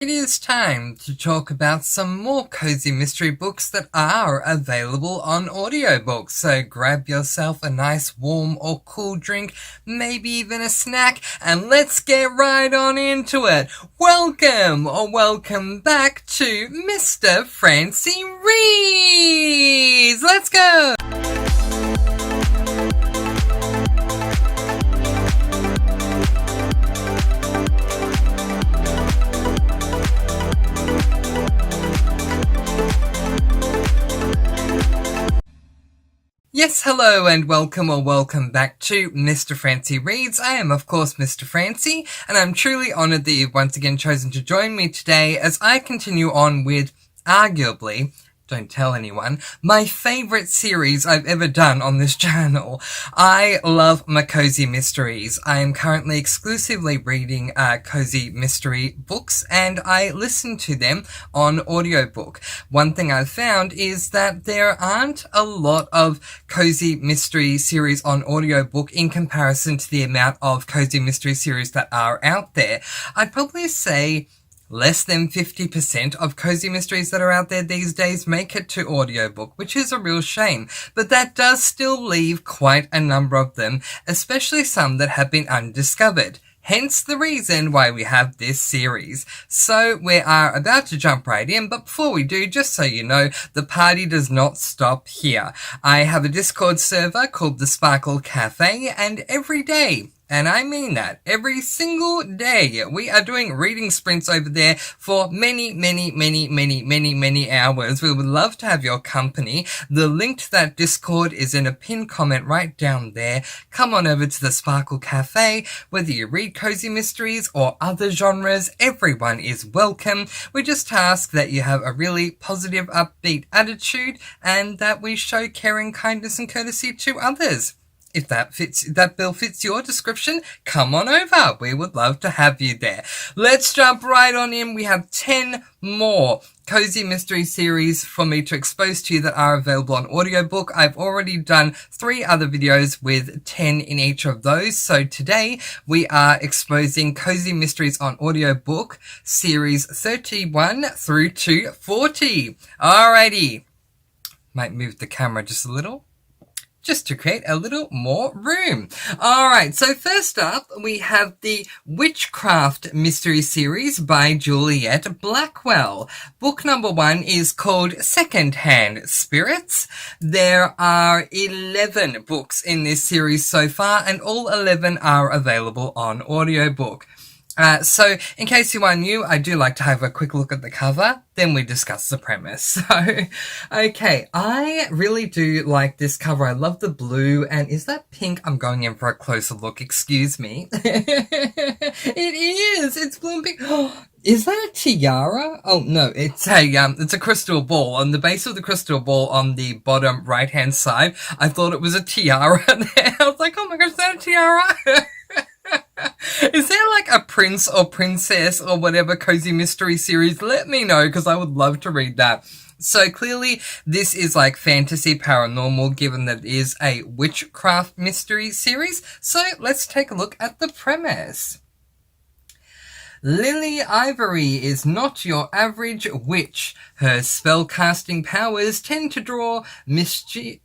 It is time to talk about some more cozy mystery books that are available on audiobook. So grab yourself a nice warm or cool drink, maybe even a snack, and let's get right on into it. Welcome back to Mr. Francy Reads. Let's go! Yes, hello and welcome back to Mr. Francy Reads. I am, of course, Mr. Francy, and I'm truly honoured that you've once again chosen to join me today as I continue on with, arguably, don't tell anyone, my favourite series I've ever done on this channel. I love my cozy mysteries. I am currently exclusively reading cozy mystery books, and I listen to them on audiobook. One thing I've found is that there aren't a lot of cozy mystery series on audiobook in comparison to the amount of cozy mystery series that are out there. I'd probably say less than 50% of cozy mysteries that are out there these days make it to audiobook, which is a real shame. But that does still leave quite a number of them, especially some that have been undiscovered. Hence the reason why we have this series. So we are about to jump right in, but before we do, just so you know, the party does not stop here. I have a Discord server called the Sparkle Cafe, and every day, and I mean that, every single day, we are doing reading sprints over there for many hours. We would love to have your company. The link to that Discord is in a pinned comment right down there. Come on over to the Sparkle Cafe. Whether you read cozy mysteries or other genres, everyone is welcome. We just ask that you have a really positive, upbeat attitude and that we show caring, kindness and courtesy to others. If that bill fits your description, come on over. We would love to have you there. Let's jump right on in. We have 10 more cozy mystery series for me to expose to you that are available on audiobook. I've already done 3 other videos with 10 in each of those. So today we are exposing cozy mysteries on audiobook series 31 through to 40. Alrighty. Might move the camera just a little, just to create a little more room. Alright, so first up, we have the Witchcraft Mystery Series by Juliet Blackwell. Book number 1 is called Secondhand Spirits. There are 11 books in this series so far, and all 11 are available on audiobook. So, in case you are new, I do like to have a quick look at the cover, then we discuss the premise. So, okay, I really do like this cover. I love the blue, and is that pink? I'm going in for a closer look, excuse me. It is! It's blue and pink. Is that a tiara? Oh, no, it's a crystal ball. On the base of the crystal ball on the bottom right-hand side, I thought it was a tiara there. I was like, oh my gosh, is that a tiara? Is there like a prince or princess or whatever cozy mystery series? Let me know, because I would love to read that. So clearly this is like fantasy paranormal, given that it is a witchcraft mystery series. So let's take a look at the premise. Lily Ivory is not your average witch. Her spellcasting powers tend to draw mischievous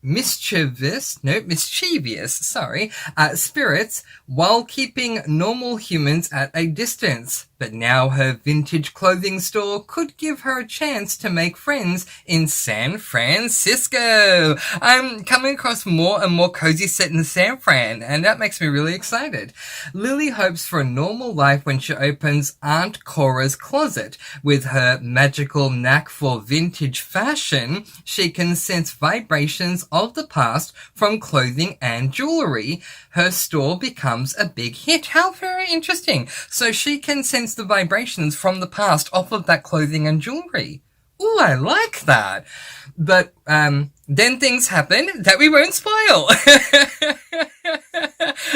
spirits while keeping normal humans at a distance. But now her vintage clothing store could give her a chance to make friends in San Francisco. I'm coming across more and more cozy set in San Fran, and that makes me really excited. Lily hopes for a normal life when she opens Aunt Cora's closet. With her magical knack for vintage fashion, she can sense vibrations of the past from clothing and jewelry. Her store becomes a big hit. How very interesting. So she can sense the vibrations from the past off of that clothing and jewelry. Ooh, I like that. But then things happen that we won't spoil.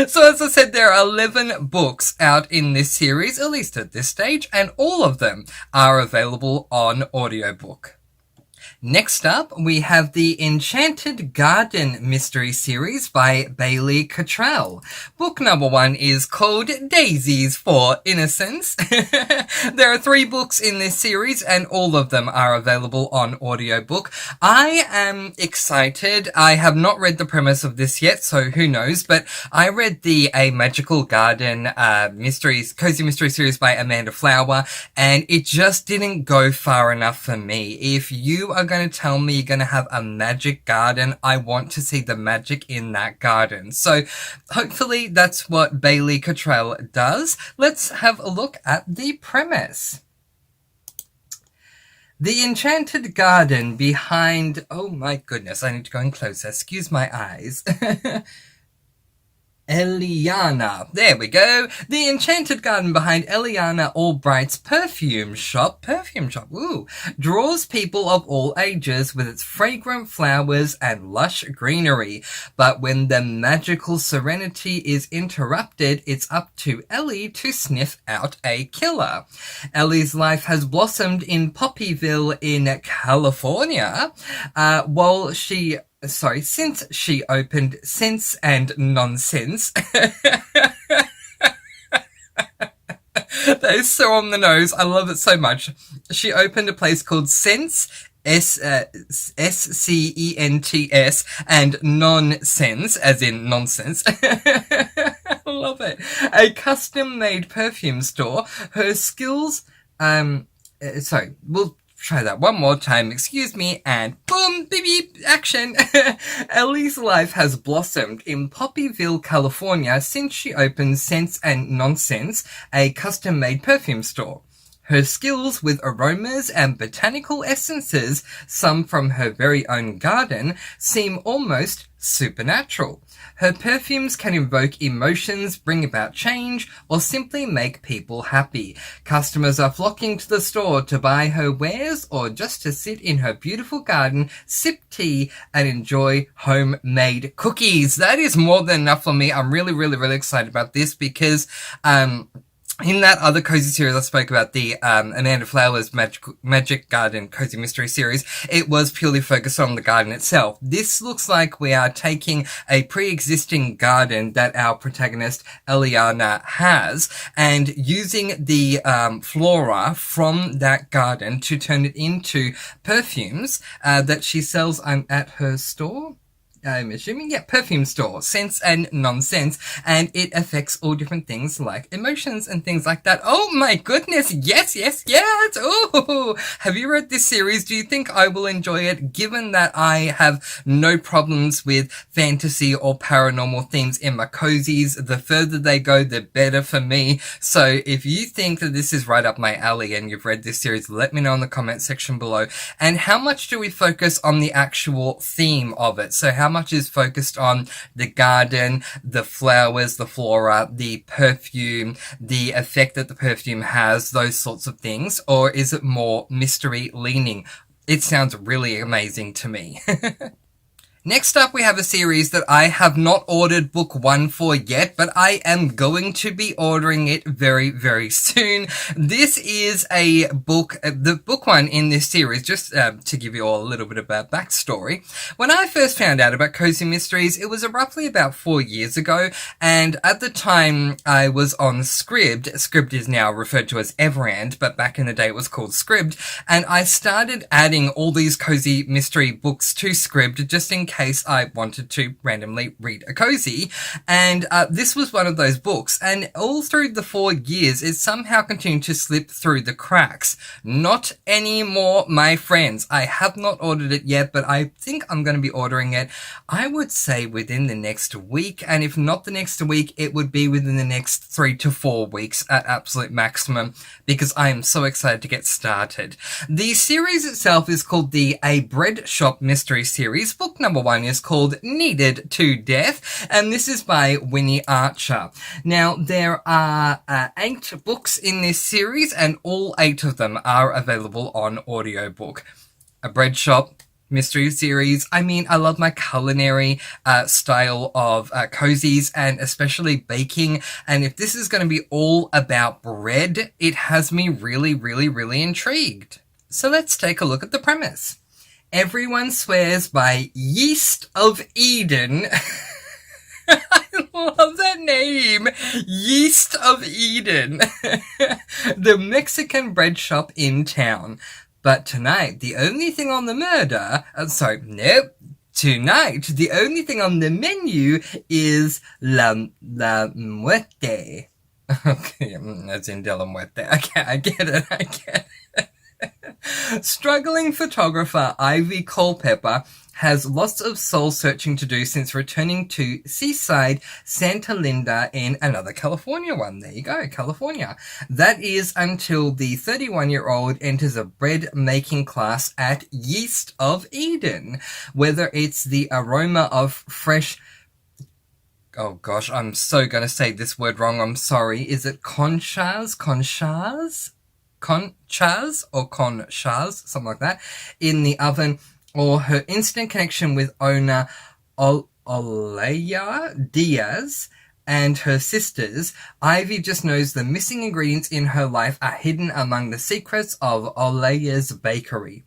So as I said, there are 11 books out in this series, at least at this stage, and all of them are available on audiobook. Next up, we have the Enchanted Garden mystery series by Bailey Cottrell. Book number 1 is called Daisies for Innocence. There are 3 books in this series and all of them are available on audiobook. I am excited. I have not read the premise of this yet, so who knows, but I read the A Magical Garden cozy mystery series by Amanda Flower, and it just didn't go far enough for me. If you are going to tell me you're going to have a magic garden, I want to see the magic in that garden. So hopefully that's what Bailey Cottrell does. Let's have a look at the premise. The Enchanted Garden behind... Oh my goodness, I need to go in closer. Excuse my eyes. Eliana. There we go. The Enchanted Garden behind Eliana Albright's perfume shop, ooh, draws people of all ages with its fragrant flowers and lush greenery. But when the magical serenity is interrupted, it's up to Ellie to sniff out a killer. Ellie's life has blossomed in Poppyville in California, since she opened Sense and Nonsense. That is so on the nose. I love it so much. She opened a place called Sense, S-C-E-N-T-S, and Nonsense, as in nonsense. I love it. A custom-made perfume store. Her skills, we'll try that one more time, excuse me, and boom, beep, beep, action. Ellie's life has blossomed in Poppyville, California since she opened Sense and Nonsense, a custom-made perfume store. Her skills with aromas and botanical essences, some from her very own garden, seem almost supernatural. Her perfumes can invoke emotions, bring about change, or simply make people happy. Customers are flocking to the store to buy her wares or just to sit in her beautiful garden, sip tea, and enjoy homemade cookies. That is more than enough for me. I'm really, really, really excited about this because, in that other cozy series I spoke about, the Amanda Flower's Magic Garden Cozy Mystery series, it was purely focused on the garden itself. This looks like we are taking a pre-existing garden that our protagonist Eliana has and using the flora from that garden to turn it into perfumes that she sells at her store. I'm assuming, perfume store, Sense and Nonsense, and it affects all different things like emotions and things like that. Oh my goodness, yes! Ooh! Have you read this series? Do you think I will enjoy it, given that I have no problems with fantasy or paranormal themes in my cozies? The further they go, the better for me. So if you think that this is right up my alley and you've read this series, let me know in the comment section below. And how much do we focus on the actual theme of it? So how much is focused on the garden, the flowers, the flora, the perfume, the effect that the perfume has, those sorts of things? Or is it more mystery leaning? It sounds really amazing to me. Next up, we have a series that I have not ordered book 1 for yet, but I am going to be ordering it very, very soon. This is a book, the book 1 in this series, just to give you all a little bit of a backstory. When I first found out about Cozy Mysteries, it was roughly about 4 years ago, and at the time I was on Scribd. Scribd is now referred to as Everand, but back in the day it was called Scribd, and I started adding all these Cozy Mystery books to Scribd just in case I wanted to randomly read a cozy, and this was one of those books, and all through the 4 years it somehow continued to slip through the cracks. Not anymore, my friends. I have not ordered it yet, but I think I'm going to be ordering it, I would say, within the next week, and if not the next week, it would be within the next 3 to 4 weeks at absolute maximum, because I am so excited to get started. The series itself is called the A Bread Shop Mystery Series. Book number 1 is called Needed to Death, and this is by Winnie Archer. Now, there are 8 books in this series, and all 8 of them are available on audiobook. A Bread Shop Mystery Series. I mean, I love my culinary style of cozies, and especially baking, and if this is going to be all about bread, it has me really, really, really intrigued. So let's take a look at the premise. Everyone swears by Yeast of Eden. I love that name. Yeast of Eden. The Mexican bread shop in town. But tonight, the only thing on the Tonight, the only thing on the menu is la muerte. Okay, as in de la muerte. Okay, I get it. Struggling photographer Ivy Culpepper has lots of soul searching to do since returning to seaside Santa Linda in another California one. There you go, California. That is until the 31-year-old enters a bread making class at Yeast of Eden. Whether it's the aroma of fresh... Oh gosh, I'm so gonna say this word wrong, I'm sorry. Is it conchas, or conchas, something like that, in the oven, or her instant connection with owner Olaya Diaz and her sisters, Ivy just knows the missing ingredients in her life are hidden among the secrets of Olaya's bakery.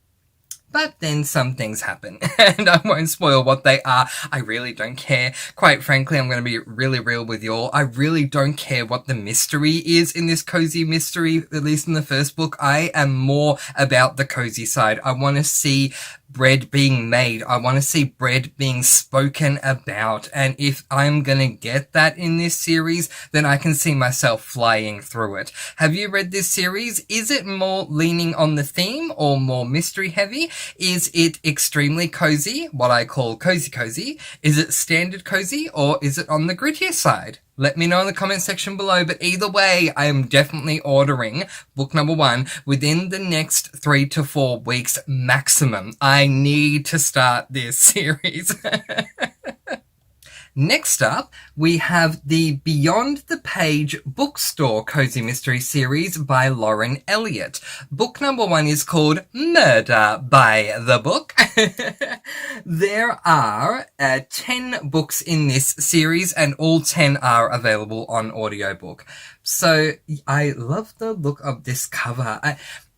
But then some things happen, and I won't spoil what they are. I really don't care. Quite frankly, I'm going to be really real with you all. I really don't care what the mystery is in this cozy mystery, at least in the first book. I am more about the cozy side. I want to see bread being made. I want to see bread being spoken about. And if I'm going to get that in this series, then I can see myself flying through it. Have you read this series? Is it more leaning on the theme or more mystery heavy? Is it extremely cozy, what I call cozy? Is it standard cozy, or is it on the grittier side? Let me know in the comment section below, but either way, I am definitely ordering book number 1 within the next 3 to 4 weeks maximum. I need to start this series. Next up, we have the Beyond the Page bookstore cozy mystery series by Lauren Elliott. Book number 1 is called Murder by the Book. There are 10 books in this series, and all 10 are available on audiobook. So I love the look of this cover.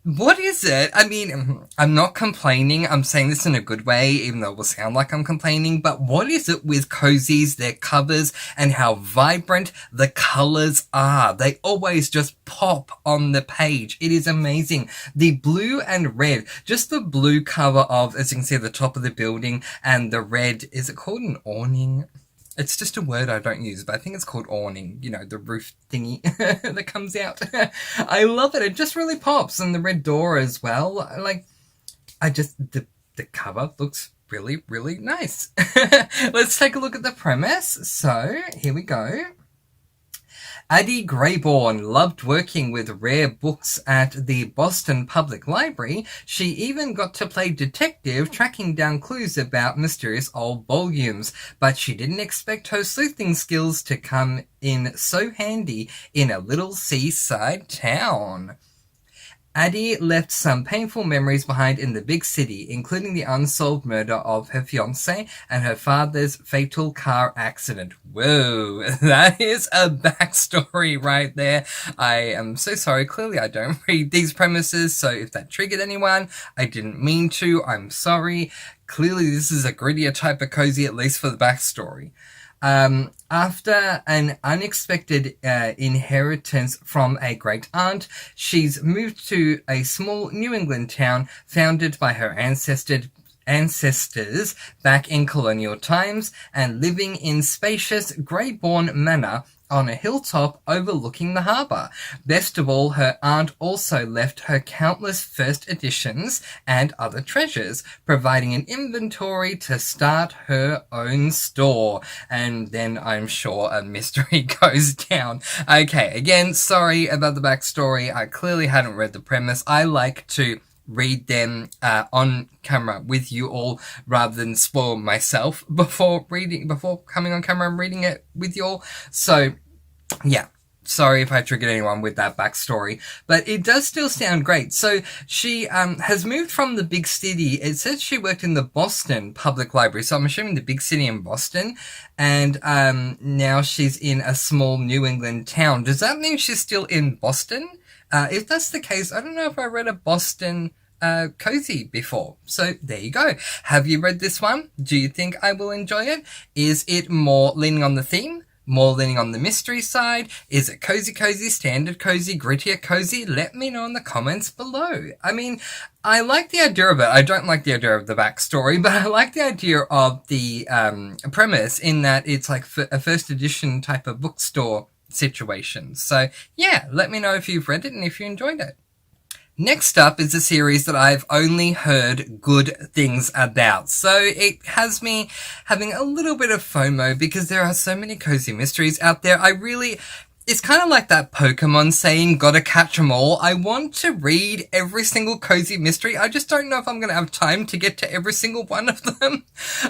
What is it? I mean, I'm not complaining. I'm saying this in a good way, even though it will sound like I'm complaining. But what is it with cozies, their covers, and how vibrant the colors are? They always just pop on the page. It is amazing. The blue and red, just the blue cover of, as you can see, the top of the building, and the red, is it called an awning? It's just a word I don't use, but I think it's called awning. You know, the roof thingy that comes out. I love it. It just really pops. And the red door as well. Like, the cover looks really, really nice. Let's take a look at the premise. So, here we go. Addie Grayborn loved working with rare books at the Boston Public Library. She even got to play detective, tracking down clues about mysterious old volumes. But she didn't expect her sleuthing skills to come in so handy in a little seaside town. Addie left some painful memories behind in the big city, including the unsolved murder of her fiancé and her father's fatal car accident. Whoa, that is a backstory right there. I am so sorry. Clearly, I don't read these premises, so if that triggered anyone, I didn't mean to. I'm sorry. Clearly, this is a grittier type of cozy, at least for the backstory. After an unexpected inheritance from a great aunt, she's moved to a small New England town founded by her ancestors back in colonial times, and living in spacious Grayborn Manor on a hilltop overlooking the harbour. Best of all, her aunt also left her countless first editions and other treasures, providing an inventory to start her own store. And then I'm sure a mystery goes down. Okay, again, sorry about the backstory. I clearly hadn't read the premise. I like to read them on camera with you all rather than spoil myself before coming on camera and reading it with you all. So yeah, sorry if I triggered anyone with that backstory, but it does still sound great. So she has moved from the big city. It says she worked in the Boston Public Library, so I'm assuming the big city in Boston, and now she's in a small New England town. Does that mean she's still in Boston? If that's the case, I don't know if I read a Boston cozy before. So there you go. Have you read this one? Do you think I will enjoy it? Is it more leaning on the theme? More leaning on the mystery side? Is it cozy, standard cozy, grittier cozy? Let me know in the comments below. I mean, I like the idea of it. I don't like the idea of the backstory, but I like the idea of the premise in that it's like a first edition type of bookstore situation. So yeah, let me know if you've read it and if you enjoyed it. Next up is a series that I've only heard good things about, so it has me having a little bit of FOMO because there are so many cozy mysteries out there. It's kind of like that Pokemon saying, gotta catch 'em all. I want to read every single cozy mystery. I just don't know if I'm going to have time to get to every single one of them.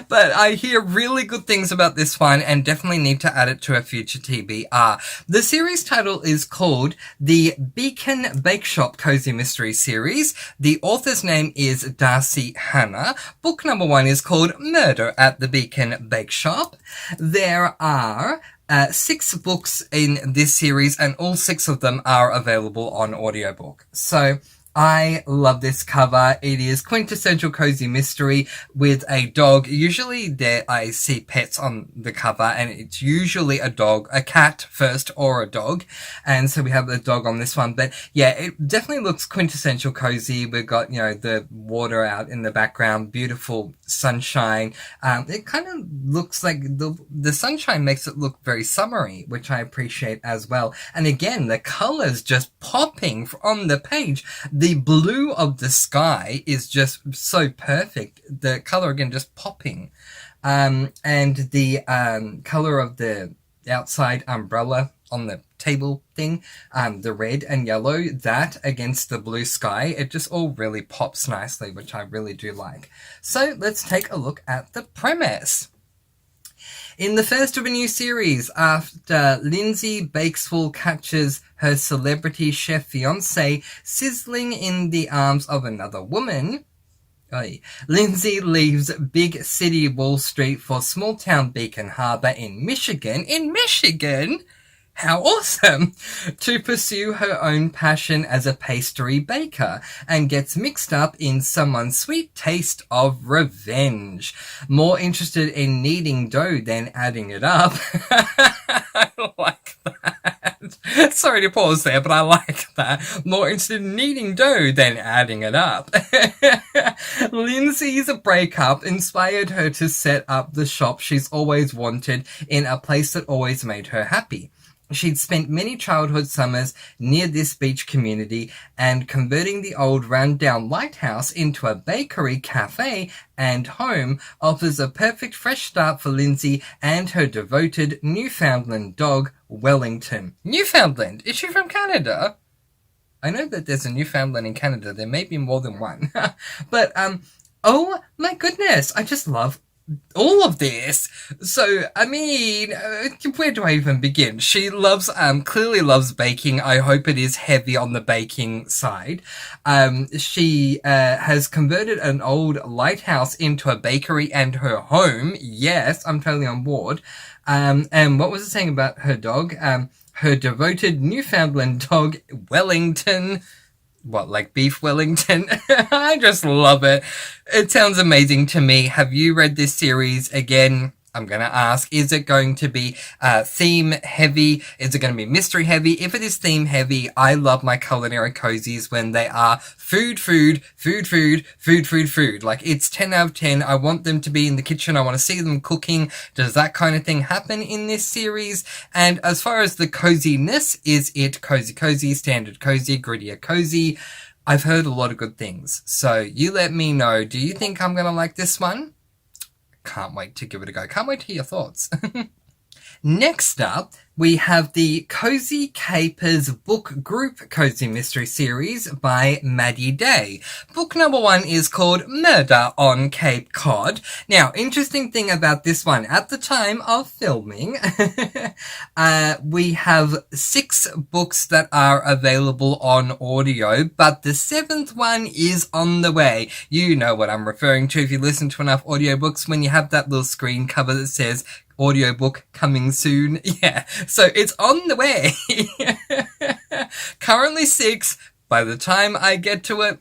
But I hear really good things about this one and definitely need to add it to a future TBR. The series title is called the Beacon Bake Shop Cozy Mystery Series. The author's name is Darcy Hannah. Book number 1 is called Murder at the Beacon Bake Shop. There are 6 books in this series, and all 6 of them are available on audiobook. So I love this cover. It is quintessential cozy mystery with a dog. Usually there I see pets on the cover, and it's usually a dog, a cat first or a dog. And so we have the dog on this one. But yeah, it definitely looks quintessential cozy. We've got, you know, the water out in the background, beautiful sunshine. It kind of looks like the sunshine makes it look very summery, which I appreciate as well. And again, the colors just popping on the page. The blue of the sky is just so perfect. The color again just popping. And the color of the outside umbrella on the table thing, the red and yellow, that against the blue sky, it just all really pops nicely, which I really do like. So let's take a look at the premise. In the first of a new series, after Lindsay Bakeswell catches her celebrity chef fiancé sizzling in the arms of another woman, Lindsay leaves big city Wall Street for small town Beacon Harbor in Michigan. In Michigan? How awesome! To pursue her own passion as a pastry baker and gets mixed up in someone's sweet taste of revenge. More interested in kneading dough than adding it up. I like that. Sorry to pause there, but I like that. More interested in kneading dough than adding it up. Lindsay's breakup inspired her to set up the shop she's always wanted in a place that always made her happy. She'd spent many childhood summers near this beach community, and converting the old rundown lighthouse into a bakery, cafe, and home offers a perfect fresh start for Lindsay and her devoted Newfoundland dog, Wellington. Newfoundland? Is she from Canada? I know that there's a Newfoundland in Canada. There may be more than one. But, oh my goodness, I just love all of this. So, I mean, where do I even begin? She clearly loves baking. I hope it is heavy on the baking side. She has converted an old lighthouse into a bakery and her home. Yes, I'm totally on board. And what was it saying about her dog? Her devoted Newfoundland dog, Wellington. What, like beef Wellington? I just love it. It sounds amazing to me. Have you read this series? Again, I'm going to ask, is it going to be theme heavy? Is it going to be mystery heavy? If it is theme heavy, I love my culinary cozies when they are food. Like, it's 10 out of 10. I want them to be in the kitchen. I want to see them cooking. Does that kind of thing happen in this series? And as far as the coziness, is it cozy, standard cozy, grittier cozy? I've heard a lot of good things. So you let me know. Do you think I'm going to like this one? Can't wait to give it a go. Can't wait to hear your thoughts. Next up, we have the Cozy Capers book group cozy mystery series by Maddie Day. Book number 1 is called Murder on Cape Cod. Now, interesting thing about this one, at the time of filming, we have 6 books that are available on audio, but the 7th one is on the way. You know what I'm referring to if you listen to enough audiobooks, when you have that little screen cover that says audiobook coming soon. Yeah, so it's on the way. Currently 6. By the time I get to it,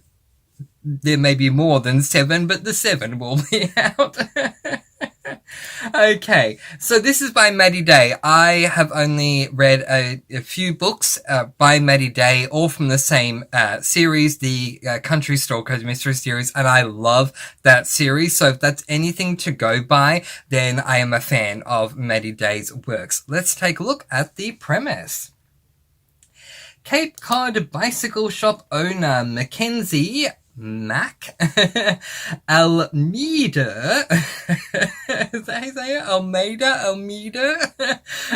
there may be more than 7, but the 7 will be out. Okay, so this is by Maddie Day. I have only read a few books by Maddie Day, all from the same series, the Country Store Cozy Mystery series, and I love that series. So if that's anything to go by, then I am a fan of Maddie Day's works. Let's take a look at the premise. Cape Cod bicycle shop owner Mackenzie Mac Almeida is that how you say it? Almeida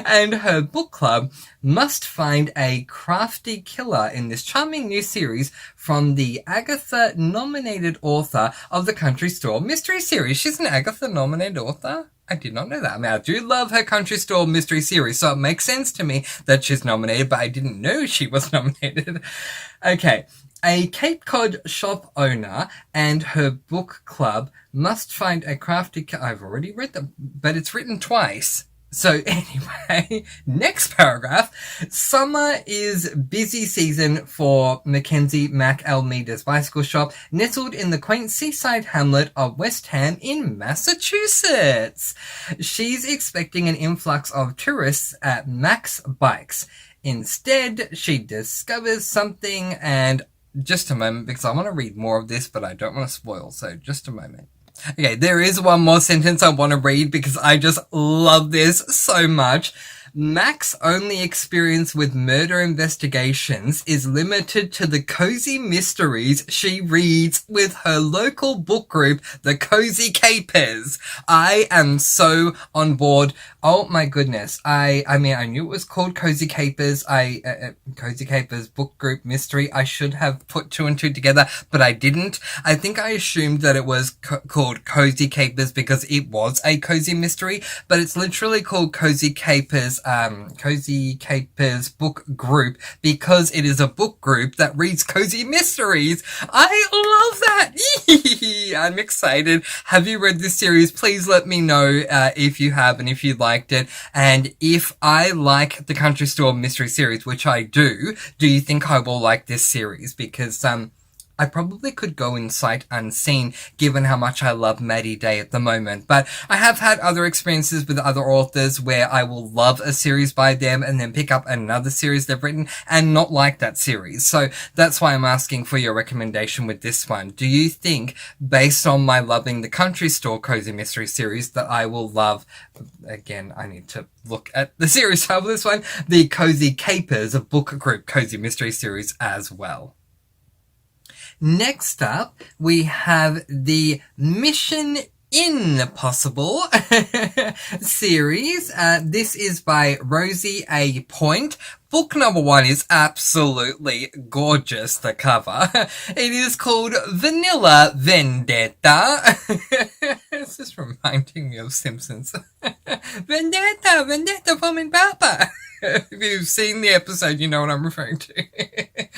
and her book club must find a crafty killer in this charming new series from the Agatha nominated author of the Country Store Mystery series. She's an Agatha nominated author? I did not know that. I mean, I do love her Country Store Mystery series, so it makes sense to me that she's nominated, but I didn't know she was nominated. Okay. A Cape Cod shop owner and her book club must find a crafty... I've already read them, but it's written twice. So anyway, next paragraph. Summer is busy season for Mackenzie Mac Almeida's bicycle shop, nestled in the quaint seaside hamlet of West Ham in Massachusetts. She's expecting an influx of tourists at Mac's Bikes. Instead, she discovers something and... Just a moment, because I want to read more of this, but I don't want to spoil, so just a moment. Okay, there is one more sentence I want to read because I just love this so much. Mac's only experience with murder investigations is limited to the cozy mysteries she reads with her local book group, the Cozy Capers. I am so on board. Oh my goodness. I mean, I knew it was called Cozy Capers. Cozy Capers book group mystery. I should have put 2 and 2 together, but I didn't. I think I assumed that it was called Cozy Capers because it was a cozy mystery, but it's literally called Cozy Capers book group because it is a book group that reads cozy mysteries. I love that. I'm excited. Have you read this series? Please let me know if you have and if you liked it. And if I like the Country Store Mystery series, which I do you think I will like this series? Because I probably could go in sight unseen given how much I love Maddie Day at the moment. But I have had other experiences with other authors where I will love a series by them and then pick up another series they've written and not like that series. So that's why I'm asking for your recommendation with this one. Do you think, based on my loving the Country Store Cozy Mystery series, that I will love, again, I need to look at the series title of this one, the Cozy Capers, a book group cozy mystery series as well? Next up, we have the Mission Impossible series. This is by Rosie A. Point. Book number 1 is absolutely gorgeous, the cover. It is called Vanilla Vendetta. It's just reminding me of Simpsons. Vendetta for me, Papa. If you've seen the episode, you know what I'm referring to.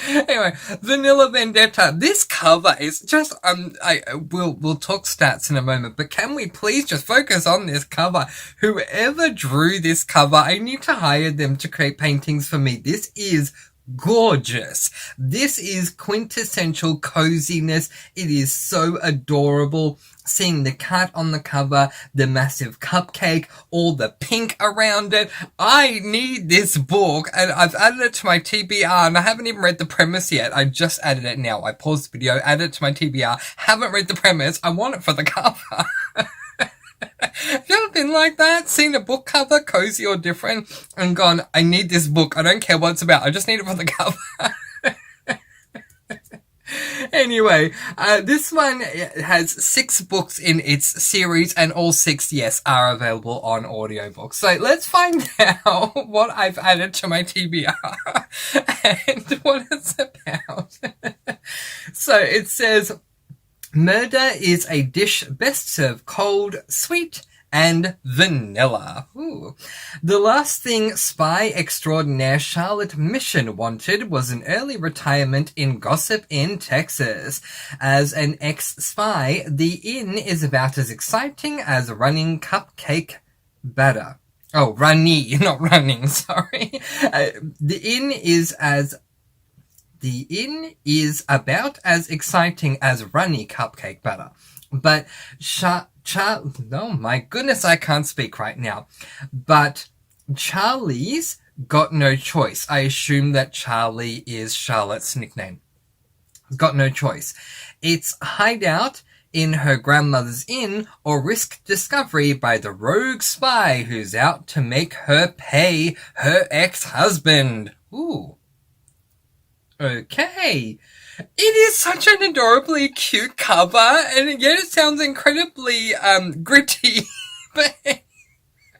Anyway, Vanilla Vendetta. This cover is just, we'll talk stats in a moment, but can we please just focus on this cover? Whoever drew this cover, I need to hire them to create paintings for me. This is gorgeous. This is quintessential coziness. It is so adorable. Seeing the cat on the cover, the massive cupcake, all the pink around it. I need this book, and I've added it to my TBR, and I haven't even read the premise yet. I just added it now. I paused the video, added it to my TBR, haven't read the premise. I want it for the cover. Have you ever been like that? Seen a book cover, cozy or different, and gone, I need this book. I don't care what it's about. I just need it for the cover. Anyway, this one has 6 books in its series, and all 6, yes, are available on audiobook. So let's find out what I've added to my TBR and what it's about. So it says, murder is a dish best served cold, sweet, and vanilla. Ooh. The last thing spy extraordinaire Charlotte Mission wanted was an early retirement in Gossip Inn, Texas. As an ex-spy, the inn is about as exciting as running cupcake batter. Oh, runny, not running, sorry. The inn is as The inn is about as exciting as runny cupcake batter. But oh my goodness, I can't speak right now. But Charlie's got no choice. I assume that Charlie is Charlotte's nickname. Got no choice. It's hide out in her grandmother's inn or risk discovery by the rogue spy who's out to make her pay her ex-husband. Ooh. Okay. It is such an adorably cute cover, and yet it sounds incredibly gritty. But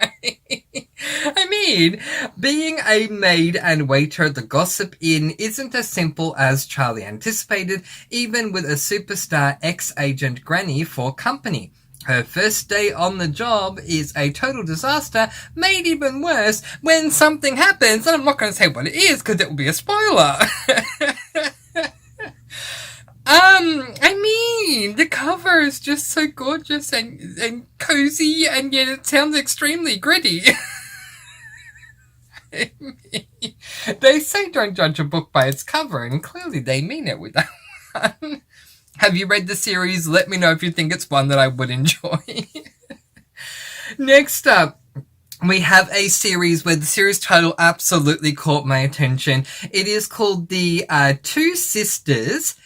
I mean, being a maid and waiter at the Gossip Inn isn't as simple as Charlie anticipated, even with a superstar ex-agent granny for company. Her first day on the job is a total disaster, made even worse when something happens, and I'm not going to say what it is because it will be a spoiler. I mean, the cover is just so gorgeous and cozy, and yet it sounds extremely gritty. They say don't judge a book by its cover, and clearly they mean it with that one. Have you read the series? Let me know if you think it's one that I would enjoy. Next up, we have a series where the series title absolutely caught my attention. It is called the Two Sisters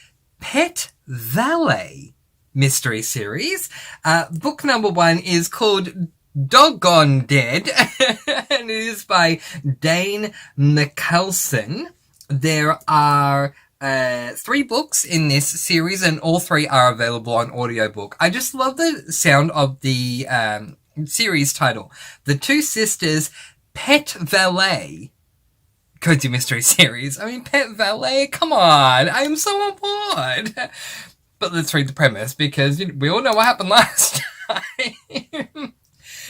Pet Valet mystery series. Book number 1 is called Doggone Dead, and it is by Dane McCalson. There are 3 books in this series, and all 3 are available on audiobook. I just love the sound of the series title. The Two Sisters Pet Valet Cozy Mystery Series. I mean, Pet Valet, come on, I'm so on board. But let's read the premise, because we all know what happened last time.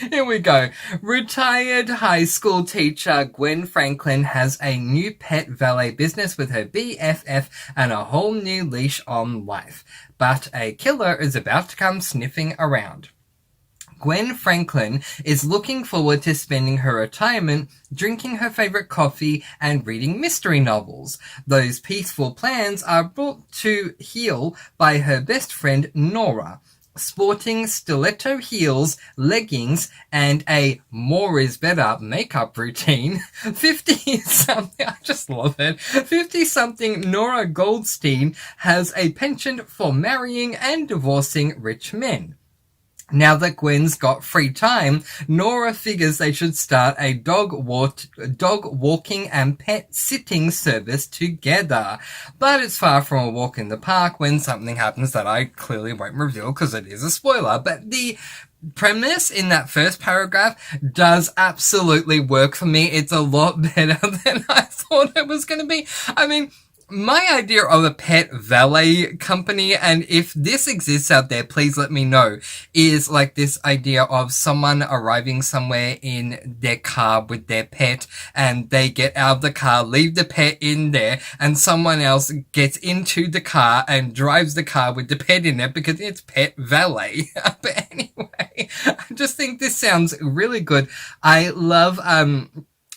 Here we go. Retired high school teacher Gwen Franklin has a new pet valet business with her BFF and a whole new leash on life. But a killer is about to come sniffing around. Gwen Franklin is looking forward to spending her retirement drinking her favorite coffee and reading mystery novels. Those peaceful plans are brought to heel by her best friend Nora. Sporting stiletto heels, leggings, and a more is better makeup routine, 50-something, I just love it, 50-something Nora Goldstein has a penchant for marrying and divorcing rich men. Now that Gwen's got free time, Nora figures they should start a dog walking and pet sitting service together. But it's far from a walk in the park when something happens that I clearly won't reveal because it is a spoiler. But the premise in that first paragraph does absolutely work for me. It's a lot better than I thought it was going to be. I mean, my idea of a pet valet company, and if this exists out there, please let me know, is like this idea of someone arriving somewhere in their car with their pet, and they get out of the car, leave the pet in there, and someone else gets into the car and drives the car with the pet in it because it's pet valet. But anyway, I just think this sounds really good. I love,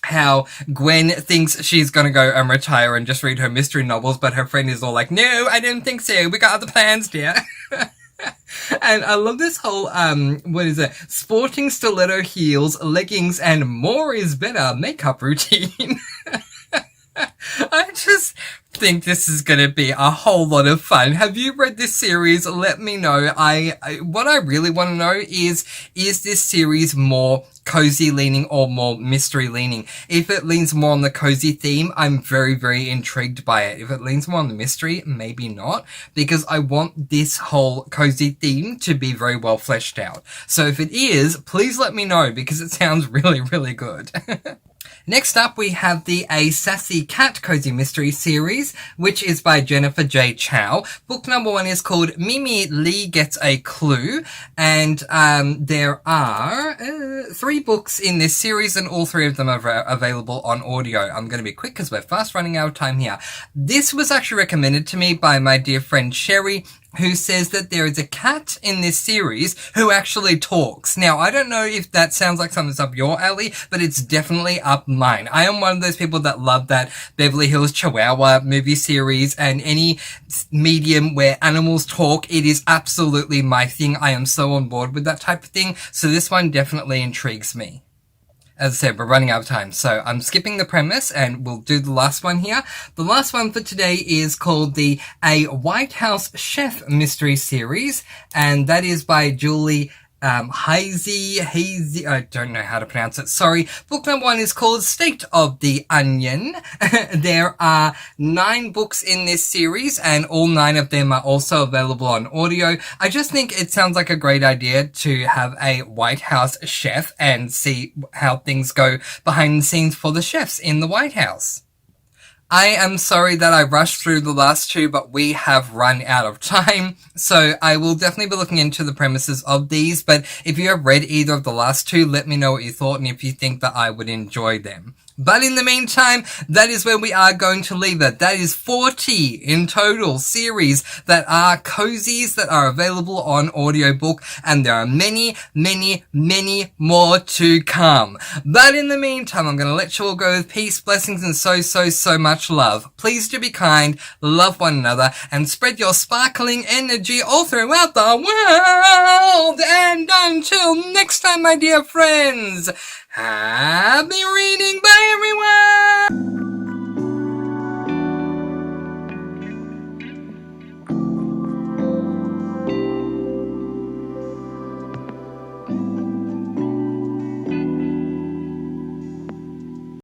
how Gwen thinks she's gonna go and retire and just read her mystery novels, but her friend is all like, no, I didn't think so, we got other plans, dear. And I love this whole, sporting stiletto heels, leggings, and more is better makeup routine. I just think this is going to be a whole lot of fun. Have you read this series? Let me know. What I really want to know is this series more cozy leaning or more mystery leaning? If it leans more on the cozy theme, I'm very, very intrigued by it. If it leans more on the mystery, maybe not, because I want this whole cozy theme to be very well fleshed out. So if it is, please let me know, because it sounds really, really good. Next up, we have the A Sassy Cat Cozy Mystery series, which is by Jennifer J. Chow. Book number 1 is called Mimi Lee Gets a Clue, and there are 3 books in this series, and all 3 of them are available on audio. I'm going to be quick because we're fast running out of time here. This was actually recommended to me by my dear friend Sherry, who says that there is a cat in this series who actually talks. Now, I don't know if that sounds like something that's up your alley, but it's definitely up mine. I am one of those people that love that Beverly Hills Chihuahua movie series, and any medium where animals talk, it is absolutely my thing. I am so on board with that type of thing, so this one definitely intrigues me. As I said, we're running out of time, so I'm skipping the premise and we'll do the last one here. The last one for today is called the A White House Chef Mystery Series, and that is by Julie Hazy, I don't know how to pronounce it, sorry. Book number 1 is called State of the Onion. There are 9 books in this series, and all 9 of them are also available on audio. I just think it sounds like a great idea to have a White House chef and see how things go behind the scenes for the chefs in the White House. I am sorry that I rushed through the last 2, but we have run out of time, so I will definitely be looking into the premises of these, but if you have read either of the last 2, let me know what you thought and if you think that I would enjoy them. But in the meantime, that is where we are going to leave it. That is 40 in total series that are cozies that are available on audiobook, and there are many, many, many more to come. But in the meantime, I'm going to let you all go with peace, blessings, and so much love. Please do be kind, love one another, and spread your sparkling energy all throughout the world. And until next time, my dear friends, happy reading. Bye, everyone.